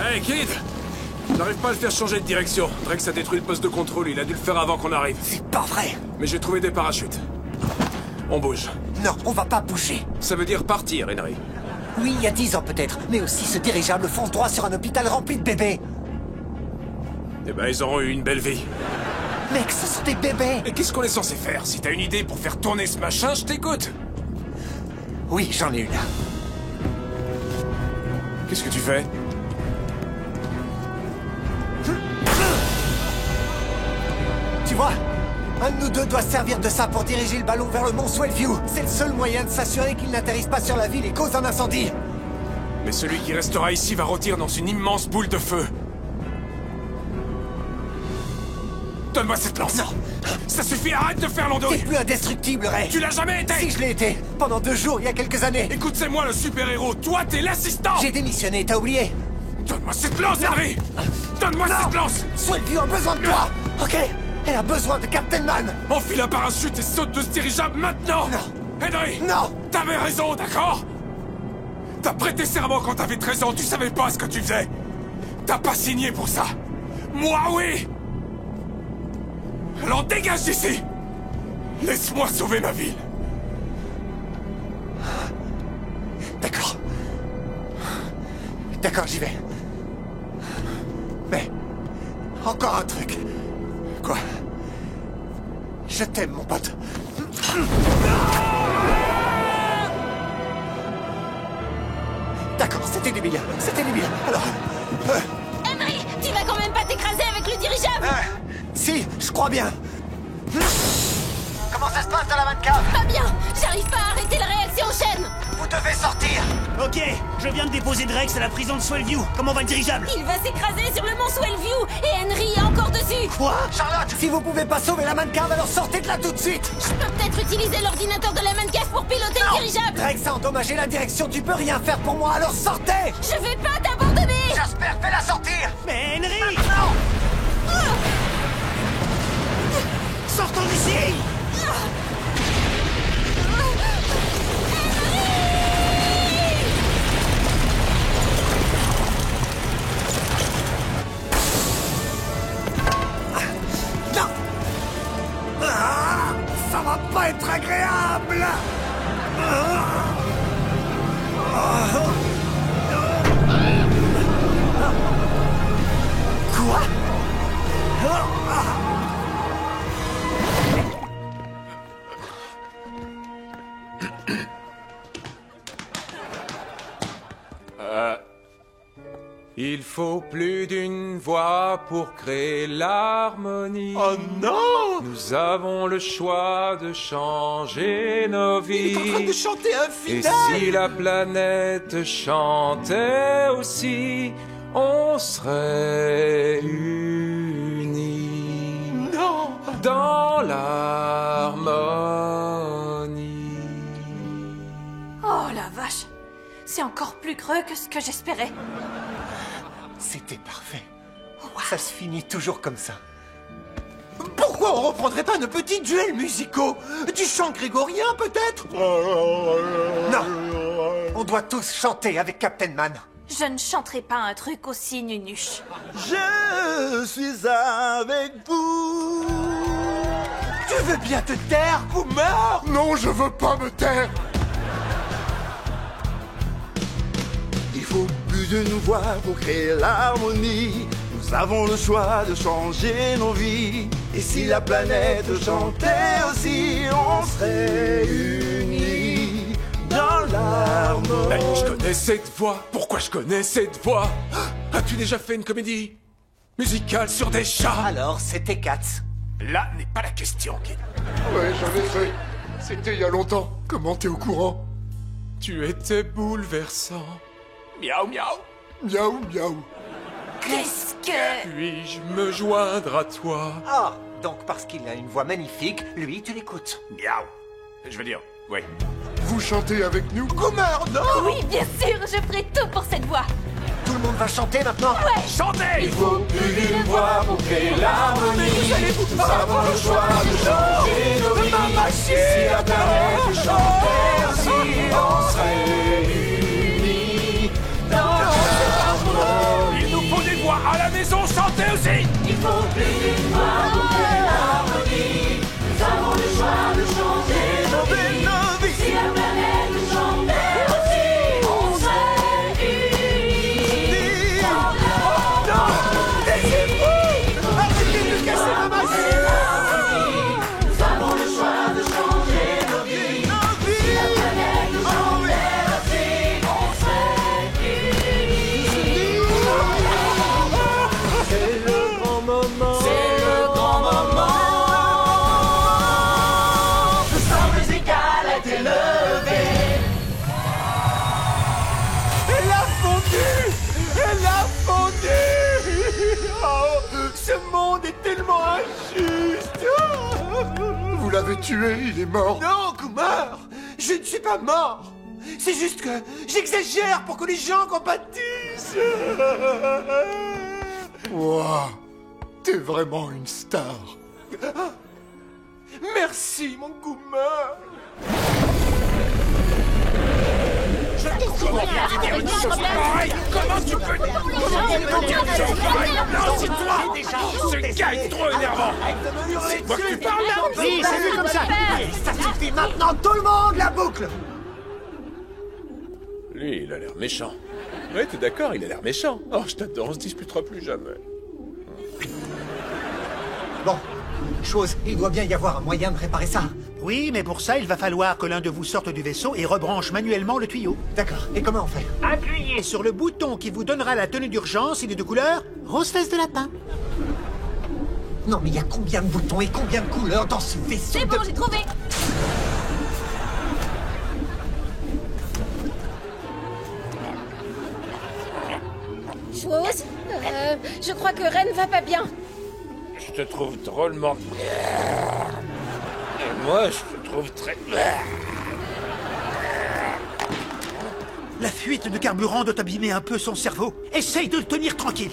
Hey, Kid! J'arrive pas à le faire changer de direction. Drex a détruit le poste de contrôle, il a dû le faire avant qu'on arrive. C'est pas vrai! Mais j'ai trouvé des parachutes. On bouge. Non, on va pas bouger. Ça veut dire partir, Henry. Oui, il y a 10 ans peut-être, mais aussi ce dirigeable fonce droit sur un hôpital rempli de bébés. Eh ben, ils auront eu une belle vie. Mec, ce sont des bébés! Et qu'est-ce qu'on est censé faire? Si t'as une idée pour faire tourner ce machin, je t'écoute. Oui, j'en ai une. Qu'est-ce que tu fais? Tu vois? Un de nous deux doit servir de ça pour diriger le ballon vers le mont Swellview. C'est le seul moyen de s'assurer qu'il n'atterrisse pas sur la ville et cause un incendie. Mais celui qui restera ici va rôtir dans une immense boule de feu. Donne-moi cette lance. Non. Ça suffit, arrête de faire T'es l'andouille. plus indestructible, Ray. Tu l'as jamais été. Si, je l'ai été. Pendant 2 jours, il y a quelques années. Écoute, c'est moi le super-héros. Toi, t'es l'assistant. J'ai démissionné, t'as oublié? Donne-moi cette lance, Henry. Donne-moi cette lance. Swellview a besoin de toi. Ok? Elle a besoin de Captain Man. Enfile un parachute et saute de ce dirigeable maintenant. Non. Henry. Non. T'avais raison, d'accord? T'as prêté serment quand t'avais 13 ans. Tu savais pas ce que tu faisais. T'as pas signé pour ça. Moi, oui. Alors dégage d'ici. Laisse-moi sauver ma ville. D'accord. D'accord, j'y vais. Mais... encore un truc. Quoi? Je t'aime, mon pote. D'accord, c'était débile. C'était débile. Alors... Henry, tu vas quand même pas t'écraser avec le dirigeable? si, je crois bien. Comment ça se passe dans la mannequin? Pas bien. J'arrive pas à arrêter la réaction en chaîne. Vous devez sortir. Ok, je viens de déposer Drex à la prison de Swellview. Comment va le dirigeable? Il va s'écraser sur le mont Swellview et Henry est encore dessus. Quoi? Charlotte, si vous pouvez pas sauver la mannequin, alors sortez de là tout de suite. Je peux peut-être utiliser l'ordinateur de la mannequin pour piloter le dirigeable. Drex a endommagé la direction, tu peux rien faire pour moi, alors sortez. Je vais pas t'abandonner. Jasper, fais-la sortir. Mais Henry! Non. Sortons d'ici! Non. Ça va pas être agréable. Quoi? Il faut plus d'une voix pour créer l'harmonie. Oh non! Nous avons le choix de changer nos vies. Il est en train de chanter un Et final! si la planète chantait aussi, on serait unis. Non! Dans l'harmonie. Oh la vache. C'est encore plus creux que ce que j'espérais. C'était parfait. Ça se finit toujours comme ça. Pourquoi on reprendrait pas nos petits duels musicaux? Du chant grégorien, peut-être? Non! On doit tous chanter avec Captain Man. Je ne chanterai pas un truc aussi nunuche. Je suis avec vous. Tu veux bien te taire ou meurs? Non, je veux pas me taire. Il faut plus d'une voix pour créer l'harmonie. Nous avons le choix de changer nos vies. Et si la planète chantait aussi, on serait unis dans l'harmonie. Hey, je connais cette voix. Pourquoi je connais cette voix? As-tu déjà fait une comédie musicale sur des chats? Alors, c'était Cats. Là n'est pas la question, Kid. Ouais, j'en ai fait. C'était il y a longtemps. Comment t'es au courant? Tu étais bouleversant. Miaou, miaou. Miaou, miaou. Qu'est-ce que... Puis-je me joindre à toi? Ah, donc parce qu'il a une voix magnifique, lui, tu l'écoutes. Miaou. Je veux dire, oui. Vous chantez avec nous? Goomer, non! Oui, bien sûr, je ferai tout pour cette voix. Tout le monde va chanter maintenant? Chantez! Il faut plus d'une voix pour créer l'harmonie. Nous avons le choix de changer nos vies. Et si la planète chantait aussi, on serait unis dans l'harmonie. Vous l'avez tué, il est mort. Non, Kumar, je ne suis pas mort. C'est juste que j'exagère pour que les gens compatissent. Wow, t'es vraiment une star. Merci, mon Kumar. Comment tu peux... Non, c'est toi. Ce gars est trop énervant. C'est toi qui parles là. Oui, c'est vu comme ça. Ça suffit maintenant, tout le monde, la boucle. Lui, il a l'air méchant. Ouais, t'es d'accord, il a l'air méchant. Oh, je t'adore, on se disputera plus jamais. Bon, chose, il doit bien y avoir un moyen de réparer ça. Oui, mais pour ça, il va falloir que l'un de vous sorte du vaisseau et rebranche manuellement le tuyau. D'accord, et comment on fait? Appuyez sur le bouton qui vous donnera la tenue d'urgence. Il est de couleur rose fesse de lapin. Non, mais il y a combien de boutons et combien de couleurs dans ce vaisseau? C'est bon, j'ai trouvé. Chose, je crois que Ren va pas bien. Je te trouve drôlement... Et moi, je te trouve très... La fuite de carburant doit abîmer un peu son cerveau. Essaye de le tenir tranquille.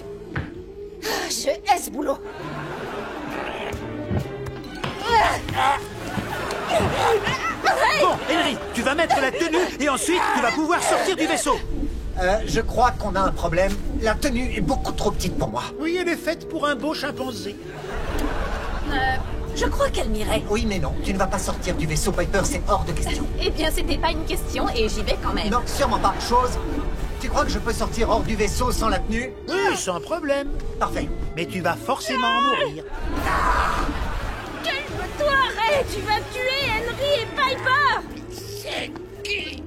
Je hais ce boulot. Bon, Henry, tu vas mettre la tenue et ensuite tu vas pouvoir sortir du vaisseau. Je crois qu'on a un problème. La tenue est beaucoup trop petite pour moi. Oui, elle est faite pour un beau chimpanzé. Je crois qu'elle m'irait. Oui, mais non, tu ne vas pas sortir du vaisseau, Piper, c'est hors de question. Eh bien, c'était pas une question et j'y vais quand même. Non, sûrement pas. Chose, tu crois que je peux sortir hors du vaisseau sans la tenue? Oui, sans problème. Parfait. Mais tu vas forcément mourir. Calme-toi, Ren. Tu vas tuer Henry et Piper. C'est qui?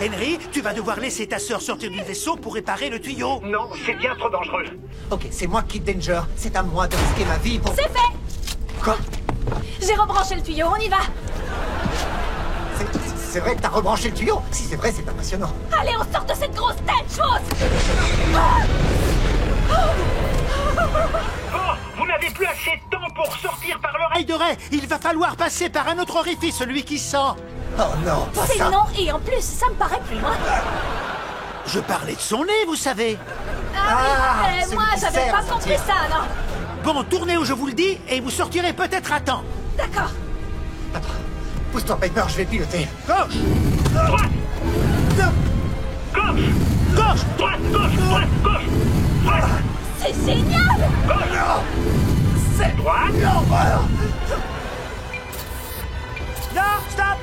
Henry, tu vas devoir laisser ta sœur sortir du vaisseau pour réparer le tuyau. Non, c'est bien trop dangereux. Ok, c'est moi qui danger. C'est à moi de risquer ma vie pour... C'est fait. Quoi? J'ai rebranché le tuyau, on y va. C'est vrai que t'as rebranché le tuyau? Si c'est vrai, c'est impressionnant. Allez, on sort de cette grosse tête, chose. Bon, vous n'avez plus assez de temps pour sortir par l'oreille. Aïe de Ray, il va falloir passer par un autre orifice, celui qui sent. Oh non, pas C'est ça. non, et en plus, ça me paraît plus loin. Je parlais de son nez, vous savez. celui Moi, qui j'avais sert pas à compris sortir. ça, non. Bon, tournez où je vous le dis et vous sortirez peut-être à temps. D'accord. Attends, pousse-toi, Piper, je vais piloter. Gauche, Droite, gauche, gauche. droite, gauche, droite, gauche, droite, C'est génial. c'est droite. Non, stop.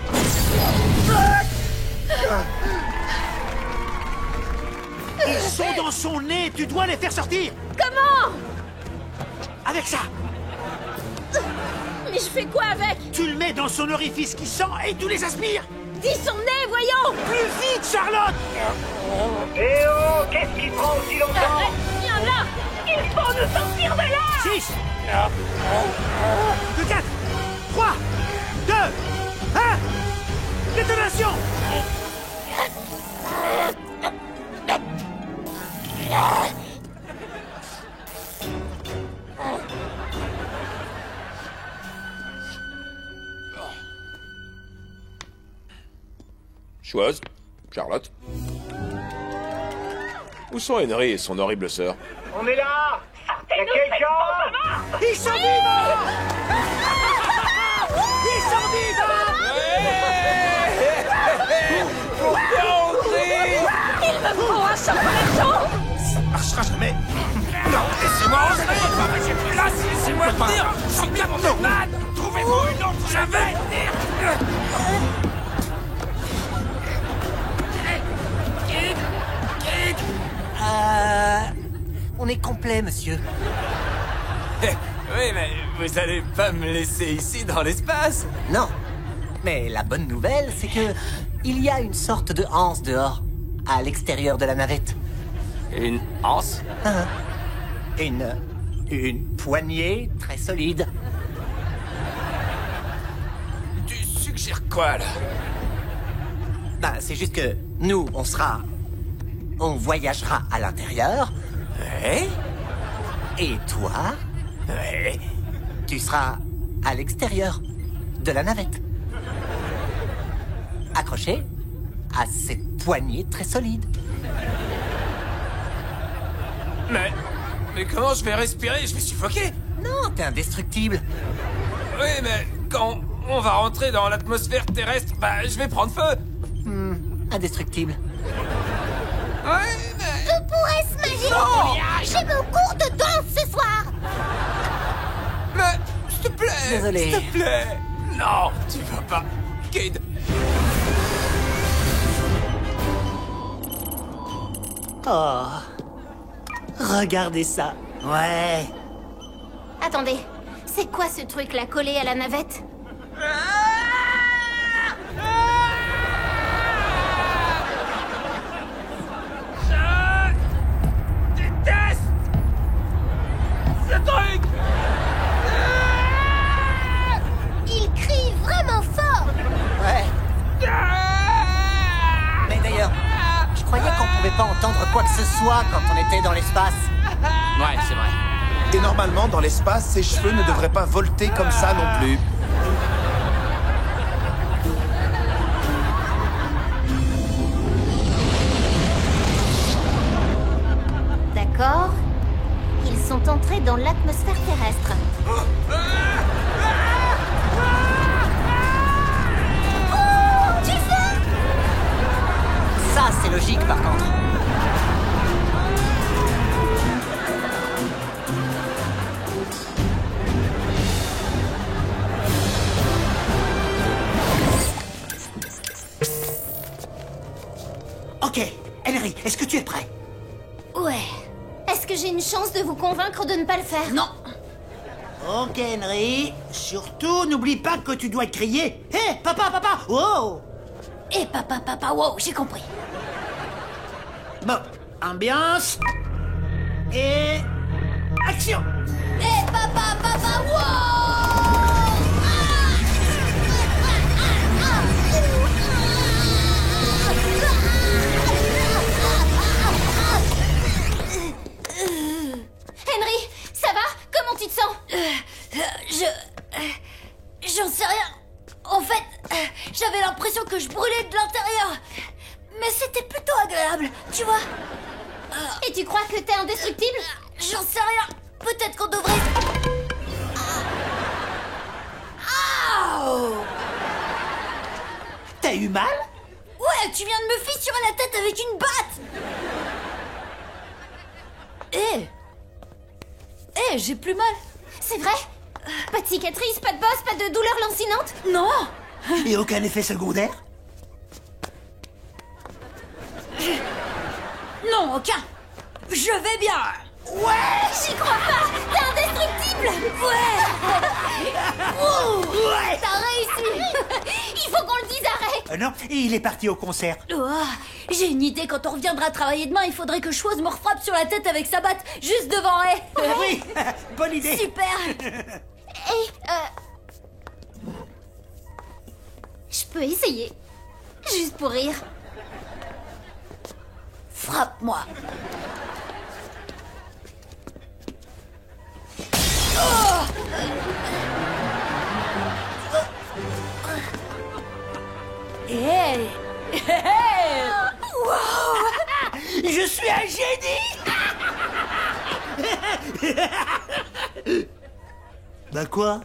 Ils sont dans son nez, tu dois les faire sortir. Comment? Avec ça, Mais je fais quoi avec? tu le mets dans son orifice qui sent et tu les aspires. Dis son nez, voyons. Plus vite, Charlotte. Eh oh, qu'est-ce qui prend aussi longtemps? Arrête, viens là. Il faut nous sortir de là. 6 2, 4 3 2 1 Détonation. Chose, Charlotte. Où sont Henry et son horrible sœur? On est là. Y a quelqu'un? Ils sont vivants. Ils sont vivants. Il me faut un chocolat chaud. Ça marchera jamais. Laissez-moi entrer. J'ai plus place. Laissez-moi venir. Je suis bien mon man. Trouvez-vous une autre. Je vais venir. On est complet, monsieur. Oui, mais vous allez pas me laisser ici dans l'espace? Non. Mais la bonne nouvelle, c'est que il y a une sorte de anse dehors, à l'extérieur de la navette. Une anse? Une poignée très solide. Tu suggères quoi, là? Ben, c'est juste que nous, on voyagera à l'intérieur. Ouais? Et toi, Ouais? tu seras à l'extérieur de la navette. Accroché à cette poignée très solide. Mais comment je vais respirer? Je vais suffoquer. Non, t'es indestructible. Oui, mais quand on va rentrer dans l'atmosphère terrestre, bah, je vais prendre feu. Indestructible. Ouais, mais... Je pourrais se imaginer. J'ai mon cours de danse ce soir. Mais, s'il te plaît. Désolé. S'il te plaît. Non, tu vas pas. Kid. Oh. Regardez ça. Ouais. Attendez, c'est quoi ce truc là collé à la navette? Je déteste ce truc. Il crie vraiment fort. Ouais. Mais d'ailleurs, je croyais qu'on pouvait pas entendre quoi que ce soit quand on était dans l'espace. Ouais, c'est vrai. Et normalement, dans l'espace, ses cheveux ne devraient pas volter comme ça non plus. D'accord. Ils sont entrés dans l'atmosphère terrestre. Oh, tu fais? Ça, c'est logique par contre. Ok, Henry, est-ce que tu es prêt? Ouais. Est-ce que j'ai une chance de vous convaincre de ne pas le faire? Non. Ok, Henry. Surtout, n'oublie pas que tu dois crier. Hé, papa, papa, wow! Et papa, wow, j'ai compris. Bon, ambiance. Et... action! Et papa, wow! Henry, ça va? Comment tu te sens? J'en sais rien. En fait, j'avais l'impression que je brûlais de l'intérieur. Mais c'était plutôt agréable, tu vois. Et tu crois que t'es indestructible? J'en sais rien. Peut-être qu'on devrait... T'as eu mal? Ouais, tu viens de me fissurer la tête avec une batte. J'ai plus mal. C'est vrai? Pas de cicatrice, pas de bosse, pas de douleur lancinante? Non. Et aucun effet secondaire? Non, aucun. Je vais bien. Ouais, j'y crois pas. T'es indestructible. Ouais. Ouais. T'as réussi. Il faut qu'on le dise arrête. Non, il est parti au concert. Oh, j'ai une idée, quand on reviendra travailler demain, il faudrait que Chose me refrappe sur la tête avec sa batte, juste devant elle. Oui, bonne idée. Super. Et, je peux essayer. Juste pour rire. Frappe-moi. Hey. Hey. Wow. Je suis un génie. Bah quoi?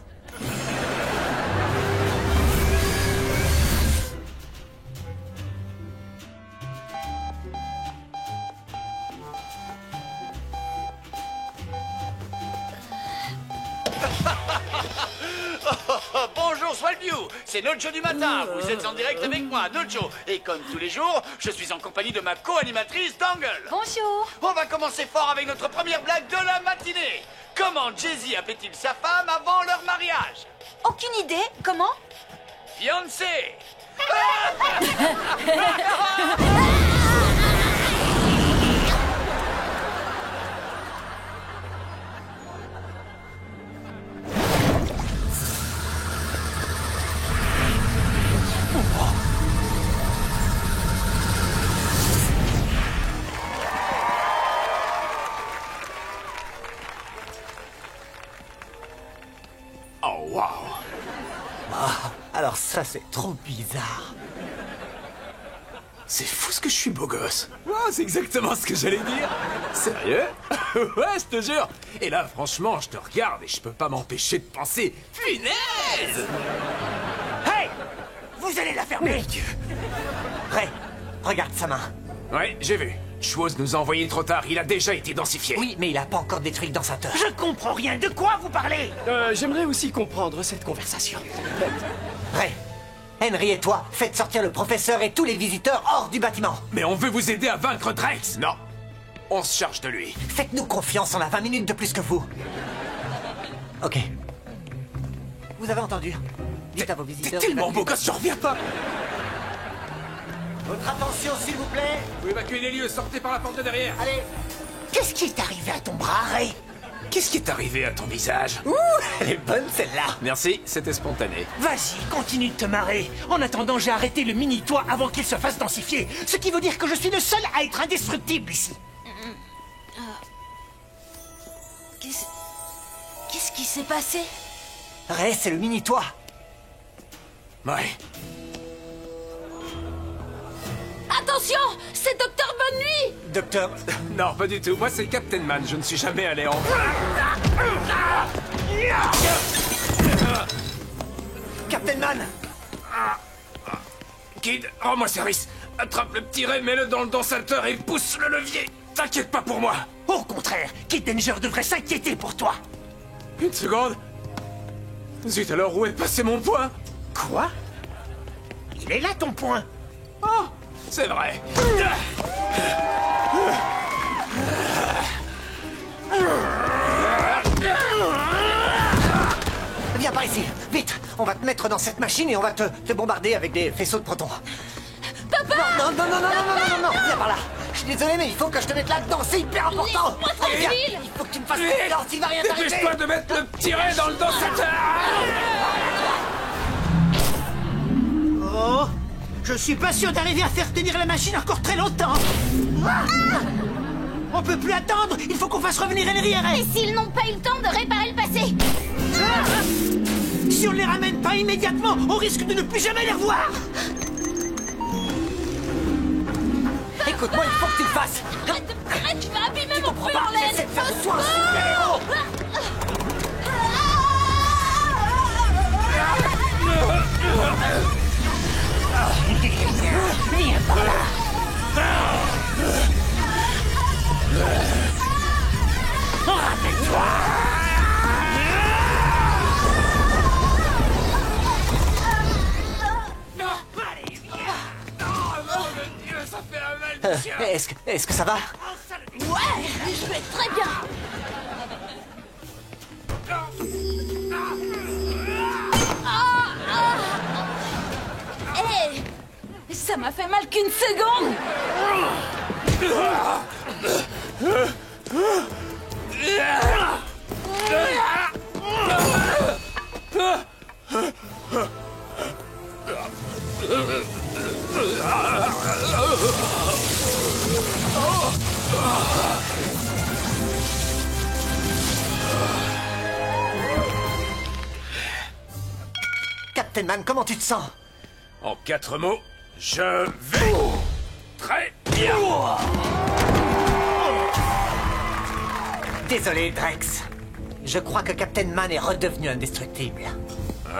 Bonjour Swalview, c'est Nojo du matin, vous êtes en direct avec moi, Nojo. Et comme tous les jours, je suis en compagnie de ma co-animatrice Dangle. Bonjour. On va commencer fort avec notre première blague de la matinée. Comment Jay-Z appelait-il sa femme avant leur mariage? Aucune idée. Comment? Fiancé. Oh, wow. Ça, c'est trop bizarre. C'est fou ce que je suis beau gosse. Oh, c'est exactement ce que j'allais dire. Sérieux? Ouais, je te jure. Et là, franchement, je te regarde et je peux pas m'empêcher de penser... Punaise! Hey! Vous allez la fermer! Ray, regarde sa main. Ouais, j'ai vu. Schwoz nous a envoyé trop tard, il a déjà été densifié. Oui, mais il a pas encore détruit le densateur. Je comprends rien. De quoi vous parlez? J'aimerais aussi comprendre cette conversation. Ray, Henry et toi, faites sortir le professeur et tous les visiteurs hors du bâtiment. Mais on veut vous aider à vaincre Drex. Non. On se charge de lui. Faites-nous confiance, on a 20 minutes de plus que vous. Ok. Vous avez entendu? Dites à vos visiteurs... T'es tellement beau gosse, j'en reviens pas. Votre attention, s'il vous plaît. Vous évacuez les lieux, sortez par la porte de derrière. Allez. Qu'est-ce qui est arrivé à ton bras, Ray? Qu'est-ce qui est arrivé à ton visage? Ouh, elle est bonne celle-là. Merci, c'était spontané. Vas-y, continue de te marrer. En attendant, j'ai arrêté le mini-toit avant qu'il se fasse densifier. Ce qui veut dire que je suis le seul à être indestructible ici. Qu'est-ce qui s'est passé? Ray, c'est le mini-toit. Ouais. Attention! C'est Docteur Bonne Nuit! Docteur... Non, pas du tout. Moi, c'est Captain Man. Je ne suis jamais allé en... Captain Man! Kid, rends-moi service. Attrape le petit Ray, mets-le dans le densateur et pousse le levier. T'inquiète pas pour moi. Au contraire, Kid Danger devrait s'inquiéter pour toi. Une seconde. Zut, alors où est passé mon poing? Quoi? Il est là ton poing. Oh, c'est vrai. Viens par ici, vite. On va te mettre dans cette machine et on va te bombarder avec des faisceaux de protons. Papa! Non, viens par là. Je suis désolé, mais il faut que je te mette là-dedans, c'est hyper important. Laisse-moi tranquille. Il faut que tu me fasses confiance, il va rien t'arriver. Dépêche-toi de mettre le petit Ray dans le densateur. Oh, je suis pas sûr d'arriver à faire tenir la machine encore très longtemps. On peut plus attendre, il faut qu'on fasse revenir Henry et Ray. Et s'ils n'ont pas eu le temps de réparer le passé? Si on ne les ramène pas immédiatement, on risque de ne plus jamais les revoir. Écoute-moi, il faut que tu le fasses. Arrête, tu vas abîmer mon pull en laine. J'essaie de faire de toi un super-héros. Viens par là. Rappelle-toi. Est-ce que ça va? Ouais, je vais très bien. Hé, ça m'a fait mal qu'une seconde. Captain Man, comment tu te sens? En 4 mots, je vais très bien. Désolé, Drex. Je crois que Captain Man est redevenu indestructible.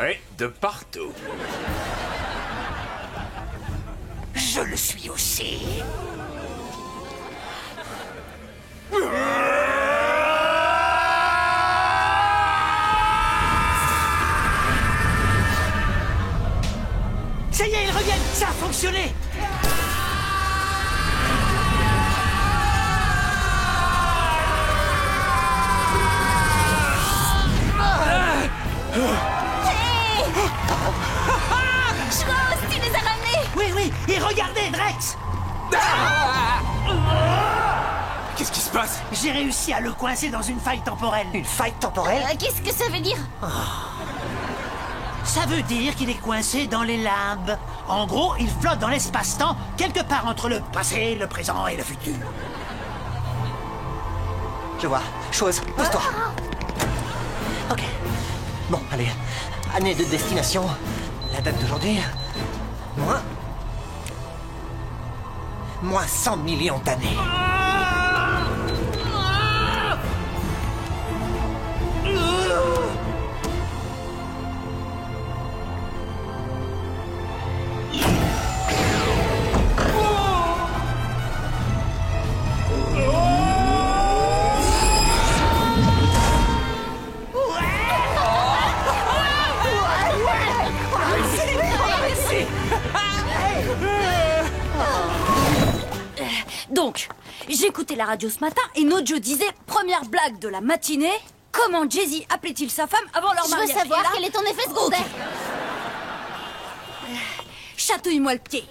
Oui, de partout. Je le suis aussi. Ça y est, ils reviennent. Ça a fonctionné. Schwoz, tu les as ramenés. Oui, et regardez, Drex. Qu'est-ce qui se passe? J'ai réussi à le coincer dans une faille temporelle. Une faille temporelle? Qu'est-ce que ça veut dire? Ça veut dire qu'il est coincé dans les limbes. En gros, il flotte dans l'espace-temps, quelque part entre le passé, le présent et le futur. Je vois. Chose, pousse-toi. Ok. Bon, allez. Année de destination. La date d'aujourd'hui? Moins 100 millions d'années. Donc, j'écoutais la radio ce matin et Nojo disait, première blague de la matinée, comment Jay-Z appelait-il sa femme avant leur mariage? Je veux savoir quel est ton effet secondaire. Chatouille-moi le pied.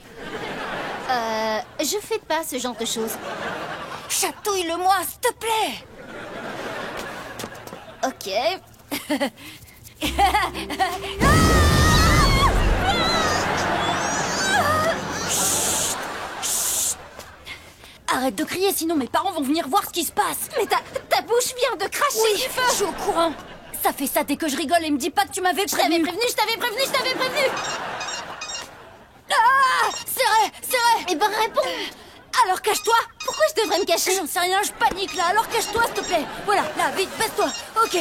Je fais pas ce genre de choses. Chatouille-le-moi, s'il te plaît. Ok. Arrête de crier, sinon mes parents vont venir voir ce qui se passe. Mais ta bouche vient de cracher Oui, du feu. je suis au courant. Ça fait ça dès que je rigole et me dis pas que tu m'avais prévenu. Je t'avais prévenu. Ah, c'est vrai. Eh ben réponds. Alors cache-toi. Pourquoi je devrais me cacher? J'en sais rien, je panique là. Alors cache-toi, s'il te plaît. Voilà, là, vite, baisse-toi. Ok.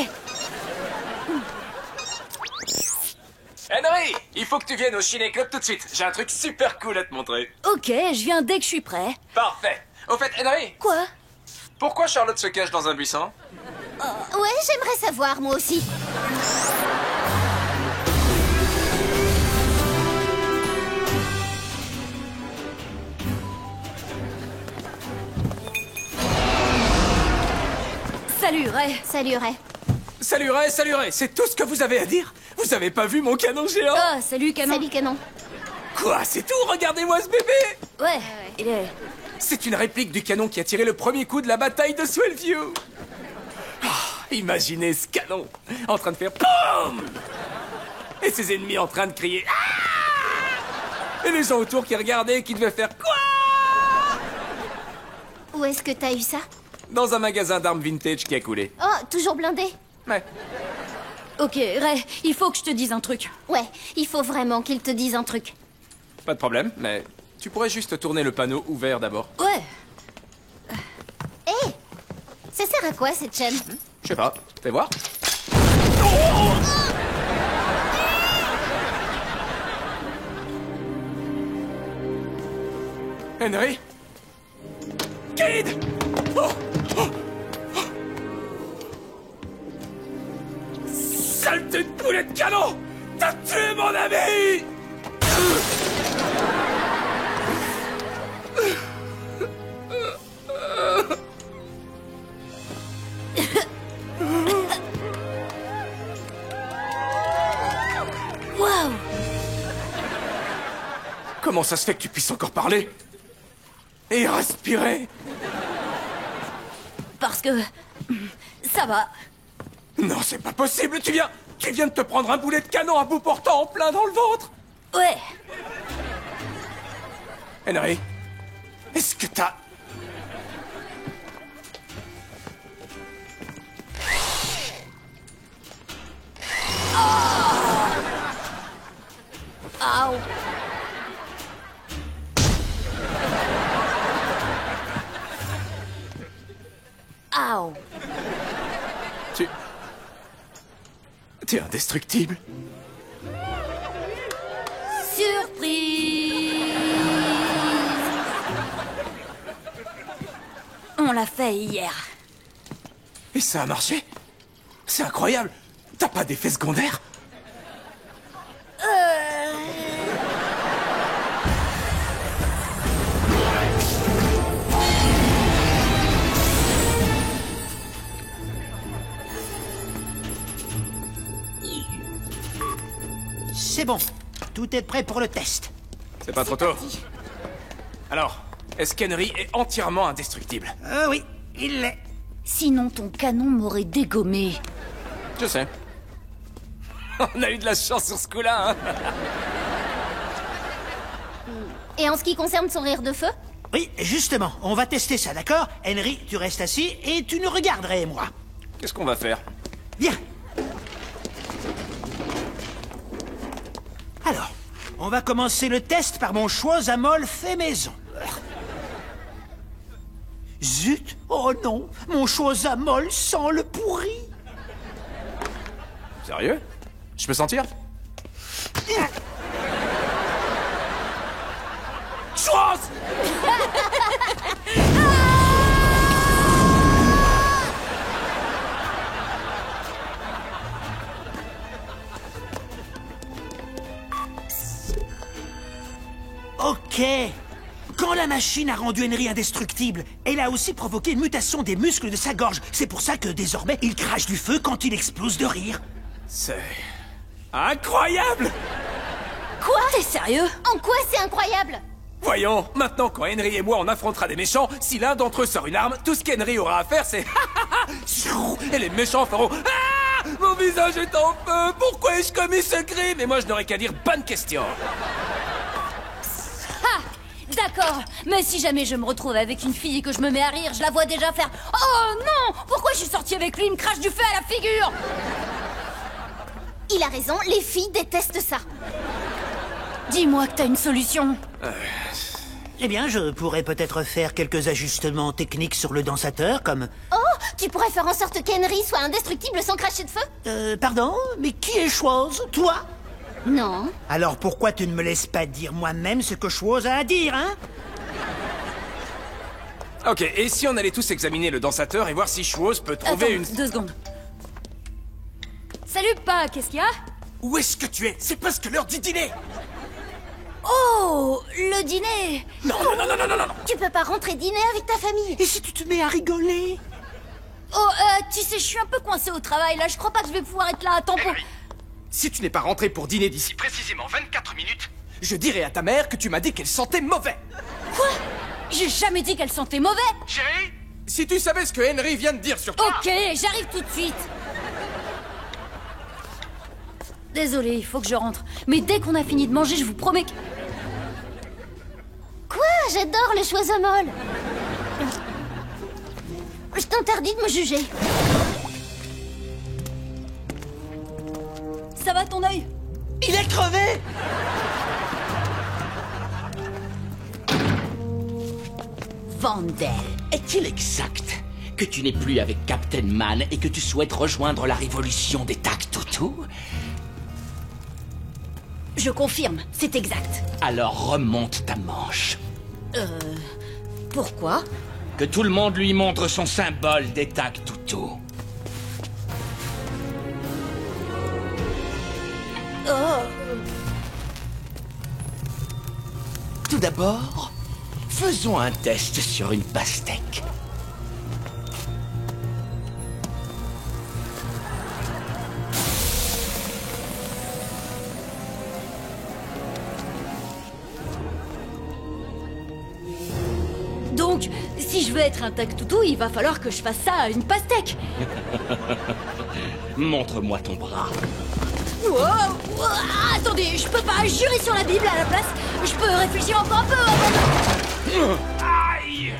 Henry, il faut que tu viennes au Ciné Club tout de suite. J'ai un truc super cool à te montrer. Ok, je viens dès que je suis prêt. Parfait. Au fait, Henry. Quoi? Pourquoi Charlotte se cache dans un buisson? Ouais, j'aimerais savoir, moi aussi. Salut, Ray. Salut, Ray. Salut Ray, c'est tout ce que vous avez à dire? Vous avez pas vu mon canon géant? Ah, salut, Canon. Salut, Canon. Quoi, c'est tout? Regardez-moi ce bébé! Ouais, il est... C'est une réplique du canon qui a tiré le premier coup de la bataille de Swellview. Imaginez ce canon en train de faire POUM! Et ses ennemis en train de crier Ah! Et les gens autour qui regardaient et qui devaient faire quoi? Où est-ce que t'as eu ça? Dans un magasin d'armes vintage qui a coulé. Oh, toujours blindé? Ouais. Ok, Ray, il faut que je te dise un truc. Ouais, il faut vraiment qu'il te dise un truc. Pas de problème, mais tu pourrais juste tourner le panneau ouvert d'abord. Ouais. Hé! Ça sert à quoi, cette chaîne? Je sais pas, fais voir. Henry? Kid! Saleté de poulet de canon! T'as tué mon ami! Waouh! Comment ça se fait que tu puisses encore parler? Et respirer? Parce que... ça va. Non, c'est pas possible, tu viens de te prendre un boulet de canon à bout portant en plein dans le ventre. Ouais. Henry, est-ce que t'as... Ow. Ow. T'es indestructible. Surprise! On l'a fait hier. Et ça a marché? C'est incroyable. T'as pas d'effet secondaire? C'est bon. Tout est prêt pour le test. C'est pas trop tôt. Alors, est-ce qu'Henry est entièrement indestructible? Oui, il l'est. Sinon, ton canon m'aurait dégommé. Je sais. On a eu de la chance sur ce coup-là, hein? Et en ce qui concerne son rire de feu? Oui, justement, on va tester ça, d'accord? Henry, tu restes assis et tu nous regarderais, moi. Qu'est-ce qu'on va faire? Viens. Alors, On va commencer le test par mon Choisamol fait maison. Zut! Oh non! Mon Choisamol sent le pourri! Sérieux? Je peux sentir? Chose! Ok. Quand la machine a rendu Henry indestructible, elle a aussi provoqué une mutation des muscles de sa gorge. C'est pour ça que désormais, il crache du feu quand il explose de rire. C'est... incroyable! Quoi? T'es sérieux? En quoi c'est incroyable? Voyons, maintenant quand Henry et moi on affrontera des méchants, si l'un d'entre eux sort une arme, tout ce qu'Henry aura à faire c'est... et les méchants feront... Ah, mon visage est en feu, pourquoi ai-je commis ce crime? Et moi je n'aurais qu'à dire bonne question. Ah, d'accord, mais si jamais je me retrouve avec une fille et que je me mets à rire, je la vois déjà faire « Oh non! Pourquoi je suis sortie avec lui? Il me crache du feu à la figure !» Il a raison, les filles détestent ça. Dis-moi que t'as une solution. Eh bien, je pourrais peut-être faire quelques ajustements techniques sur le dansateur, comme... Oh, tu pourrais faire en sorte qu'Henry soit indestructible sans cracher de feu? Pardon? Mais qui est Chose? Toi? Non. Alors pourquoi tu ne me laisses pas dire moi-même ce que Chose a à dire, hein? Ok, et si on allait tous examiner le dansateur et voir si Chose peut trouver une... 2 secondes. Salut, Pa, qu'est-ce qu'il y a? Où est-ce que tu es? C'est presque l'heure du dîner! Oh, le dîner! Non. Tu peux pas rentrer dîner avec ta famille. Et si tu te mets à rigoler? Oh, tu sais, je suis un peu coincée au travail, là, je crois pas que je vais pouvoir être là à temps pour... Si tu n'es pas rentré pour dîner d'ici précisément 24 minutes, je dirai à ta mère que tu m'as dit qu'elle sentait mauvais. Quoi? J'ai jamais dit qu'elle sentait mauvais. Chérie, si tu savais ce que Henry vient de dire sur toi... Ok, j'arrive tout de suite. Désolée, il faut que je rentre. Mais dès qu'on a fini de manger, je vous promets que... Quoi? J'adore le Choisamol. Je t'interdis de me juger. Ça va ton œil? Il est crevé! Vandel, est-il exact que tu n'es plus avec Captain Man et que tu souhaites rejoindre la révolution des Tac-Toutou? Je confirme, c'est exact. Alors remonte ta manche. Pourquoi? Que tout le monde lui montre son symbole des Tac-Toutou. Tout d'abord, faisons un test sur une pastèque. Donc, si je veux être un tac-toutou, il va falloir que je fasse ça à une pastèque. Montre-moi ton bras. Wow, attendez, je peux pas jurer sur la Bible à la place. Je peux réfléchir encore un peu avant de... Aïe!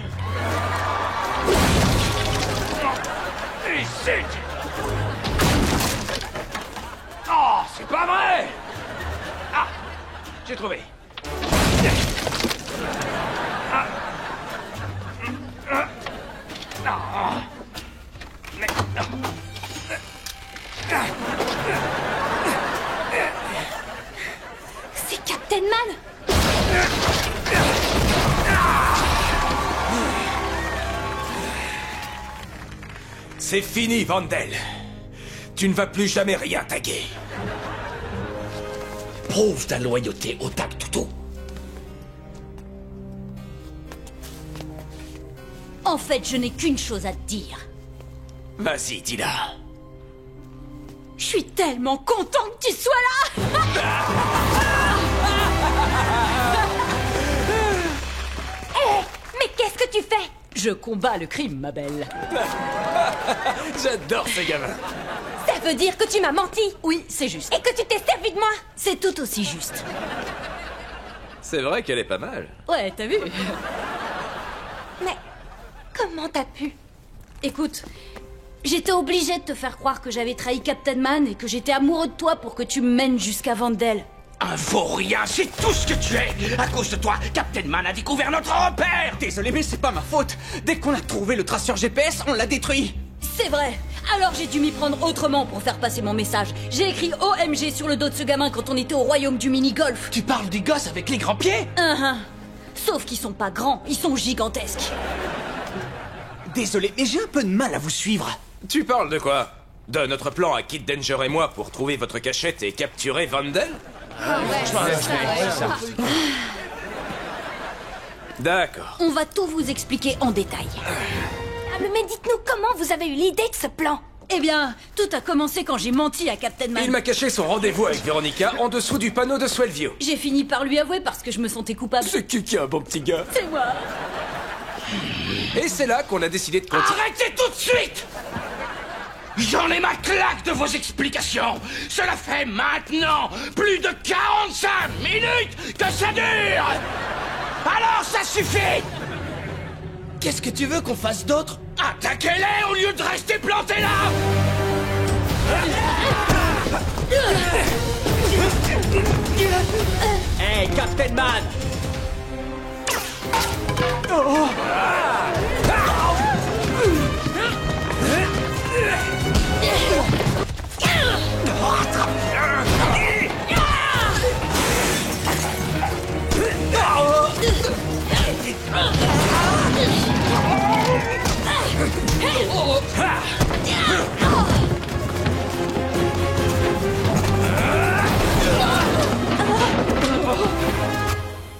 Ici! Oh, c'est pas vrai! Ah, j'ai trouvé. C'est Captain Man! C'est fini, Vandel. Tu ne vas plus jamais rien taguer. Prouve ta loyauté au Tac-Toutou. En fait, je n'ai qu'une chose à te dire. Vas-y, dis-la. Je suis tellement content que tu sois là. Hé, mais qu'est-ce que tu fais? Je combats le crime, ma belle. J'adore ce gamin. Ça veut dire que tu m'as menti? Oui, c'est juste. Et que tu t'es servi de moi? C'est tout aussi juste. C'est vrai qu'elle est pas mal. Ouais, t'as vu? Mais comment t'as pu? Écoute, j'étais obligée de te faire croire que j'avais trahi Captain Man et que j'étais amoureux de toi pour que tu me mènes jusqu'à Vandel. Un vaurien, c'est tout ce que tu es. À cause de toi, Captain Man a découvert notre repère. Désolé, mais c'est pas ma faute. Dès qu'on a trouvé le traceur GPS, on l'a détruit. C'est vrai. Alors j'ai dû m'y prendre autrement pour faire passer mon message. J'ai écrit OMG sur le dos de ce gamin quand on était au royaume du mini-golf. Tu parles du gosse avec les grands pieds? Sauf qu'ils sont pas grands, ils sont gigantesques. Désolé, mais j'ai un peu de mal à vous suivre. Tu parles de quoi? De notre plan à Kid Danger et moi pour trouver votre cachette et capturer Vandel? D'accord. On va tout vous expliquer en détail. Mais dites-nous comment vous avez eu l'idée de ce plan? Eh bien, tout a commencé quand j'ai menti à Captain Man. Il m'a caché son rendez-vous avec Veronica en dessous du panneau de Swellview. J'ai fini par lui avouer parce que je me sentais coupable. C'est qui un bon petit gars? C'est moi. Et c'est là qu'on a décidé de continuer. Arrêtez tout de suite! J'en ai ma claque de vos explications. Cela fait maintenant plus de 45 minutes que ça dure. Alors ça suffit. Qu'est-ce que tu veux qu'on fasse d'autre? Attaquez-les au lieu de rester plantés là. Hey, Captain Man!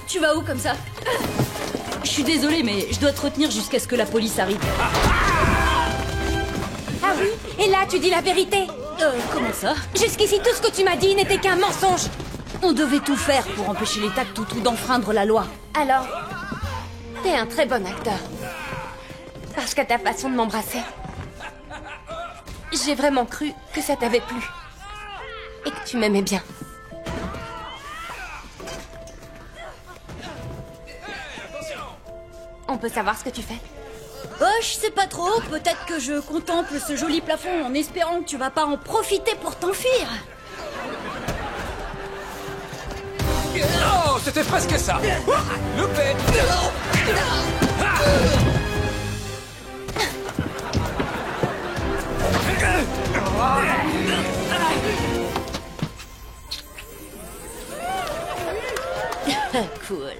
Tu vas où comme ça? Je suis désolée, mais je dois te retenir jusqu'à ce que la police arrive. Ah oui? Et là, tu dis la vérité? Comment ça? Jusqu'ici, tout ce que tu m'as dit n'était qu'un mensonge. On devait tout faire pour empêcher les Tactoutous d'enfreindre la loi. Alors, t'es un très bon acteur. Parce que ta façon de m'embrasser, j'ai vraiment cru que ça t'avait plu. Et que tu m'aimais bien. On peut savoir ce que tu fais? Oh, je sais pas trop. Peut-être que je contemple ce joli plafond en espérant que tu vas pas en profiter pour t'enfuir. Oh, c'était presque ça. Loupé. Cool.